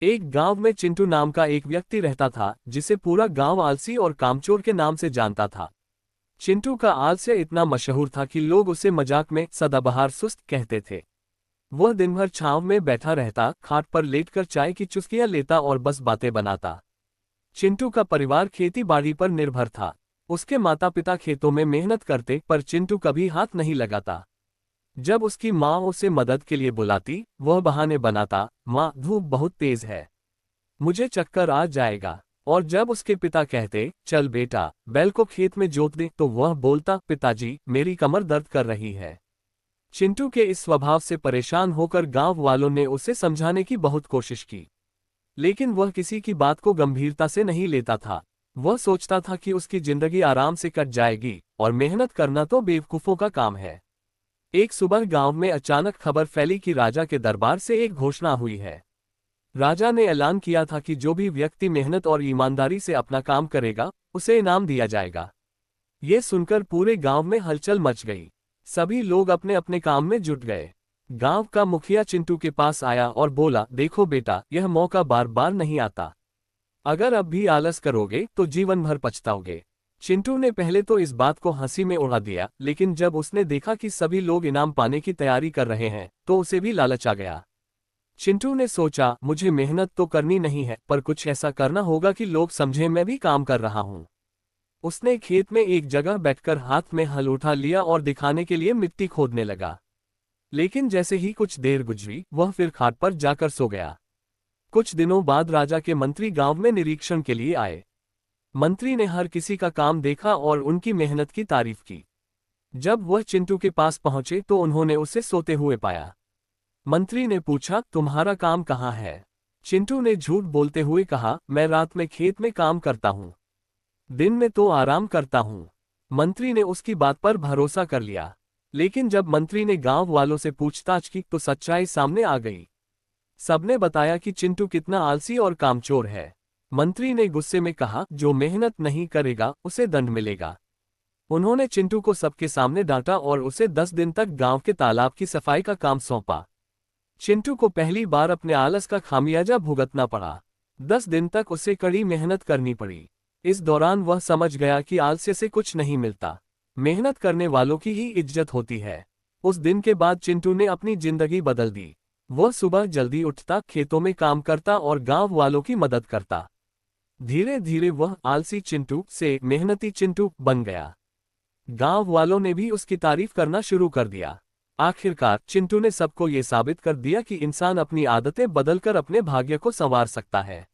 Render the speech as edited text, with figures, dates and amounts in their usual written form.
एक गांव में चिंटू नाम का एक व्यक्ति रहता था जिसे पूरा गांव आलसी और कामचोर के नाम से जानता था। चिंटू का आलस्य इतना मशहूर था कि लोग उसे मजाक में सदाबहार सुस्त कहते थे। वह दिन भर छांव में बैठा रहता, खाट पर लेटकर चाय की चुस्कियां लेता और बस बातें बनाता। चिंटू का परिवार खेती बाड़ी पर निर्भर था। उसके माता पिता खेतों में मेहनत करते, पर चिंटू कभी हाथ नहीं लगाता। जब उसकी माँ उसे मदद के लिए बुलाती, वह बहाने बनाता, माँ धूप बहुत तेज है, मुझे चक्कर आ जाएगा। और जब उसके पिता कहते, चल बेटा बैल को खेत में जोत दे, तो वह बोलता, पिताजी मेरी कमर दर्द कर रही है। चिंटू के इस स्वभाव से परेशान होकर गांव वालों ने उसे समझाने की बहुत कोशिश की, लेकिन वह किसी की बात को गंभीरता से नहीं लेता था। वह सोचता था कि उसकी जिंदगी आराम से कट जाएगी और मेहनत करना तो बेवकूफों का काम है। एक सुबह गांव में अचानक खबर फैली कि राजा के दरबार से एक घोषणा हुई है। राजा ने ऐलान किया था कि जो भी व्यक्ति मेहनत और ईमानदारी से अपना काम करेगा, उसे इनाम दिया जाएगा। ये सुनकर पूरे गांव में हलचल मच गई। सभी लोग अपने अपने काम में जुट गए। गांव का मुखिया चिंटू के पास आया और बोला, देखो बेटा, यह मौका बार बार नहीं आता। अगर अब भी आलस करोगे तो जीवन भर पछताओगे। चिंटू ने पहले तो इस बात को हंसी में उड़ा दिया, लेकिन जब उसने देखा कि सभी लोग इनाम पाने की तैयारी कर रहे हैं, तो उसे भी लालच आ गया। चिंटू ने सोचा, मुझे मेहनत तो करनी नहीं है, पर कुछ ऐसा करना होगा कि लोग समझें मैं भी काम कर रहा हूँ। उसने खेत में एक जगह बैठकर हाथ में हल उठा लिया और दिखाने के लिए मिट्टी खोदने लगा। लेकिन जैसे ही कुछ देर गुजरी, वह फिर खाट पर जाकर सो गया। कुछ दिनों बाद राजा के मंत्री गांव में निरीक्षण के लिए आए। मंत्री ने हर किसी का काम देखा और उनकी मेहनत की तारीफ की। जब वह चिंटू के पास पहुंचे तो उन्होंने उसे सोते हुए पाया। मंत्री ने पूछा, तुम्हारा काम कहाँ है? चिंटू ने झूठ बोलते हुए कहा, मैं रात में खेत में काम करता हूँ, दिन में तो आराम करता हूँ। मंत्री ने उसकी बात पर भरोसा कर लिया। लेकिन जब मंत्री ने गांव वालों से पूछताछ की तो सच्चाई सामने आ गई। सबने बताया कि चिंटू कितना आलसी और कामचोर है। मंत्री ने गुस्से में कहा, जो मेहनत नहीं करेगा उसे दंड मिलेगा। उन्होंने चिंटू को सबके सामने डांटा और उसे 10 दिन तक गांव के तालाब की सफाई का काम सौंपा। चिंटू को पहली बार अपने आलस का खामियाजा भुगतना पड़ा। 10 दिन तक उसे कड़ी मेहनत करनी पड़ी। इस दौरान वह समझ गया कि आलस्य से कुछ नहीं मिलता, मेहनत करने वालों की ही इज्जत होती है। उस दिन के बाद चिंटू ने अपनी जिंदगी बदल दी। वह सुबह जल्दी उठता, खेतों में काम करता और गांव वालों की मदद करता। धीरे धीरे वह आलसी चिंटू से मेहनती चिंटू बन गया। गांव वालों ने भी उसकी तारीफ करना शुरू कर दिया। आखिरकार चिंटू ने सबको ये साबित कर दिया कि इंसान अपनी आदतें बदलकर अपने भाग्य को संवार सकता है।